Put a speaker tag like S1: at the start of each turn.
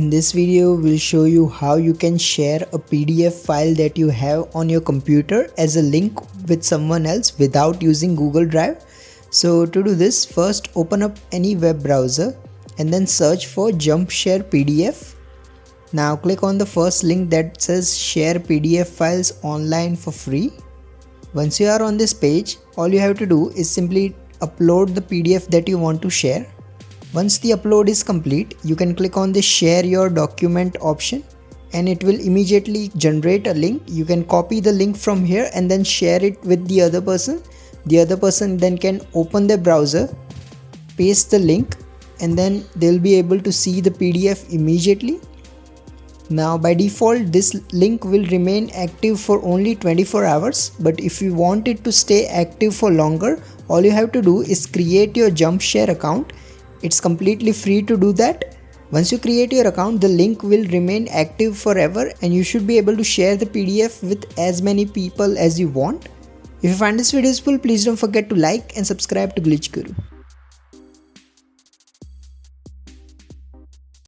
S1: In this video, we'll show you how you can share a PDF file that you have on your computer as a link with someone else without using Google Drive. So to do this, first open up any web browser and then search for Jumpshare PDF. Now click on the first link that says share PDF files online for free. Once you are on this page, all you have to do is simply upload the PDF that you want to share. Once the upload is complete, you can click on the share your document option and it will immediately generate a link. You can copy the link from here and then share it with the other person. The other person then can open their browser, paste the link, and then they'll be able to see the PDF immediately. Now by default, this link will remain active for only 24 hours, but if you want it to stay active for longer, all you have to do is create your Jumpshare account. It's completely free to do that. Once you create your account, the link will remain active forever and you should be able to share the PDF with as many people as you want. If you find this video useful, please don't forget to like and subscribe to Glitch Guru.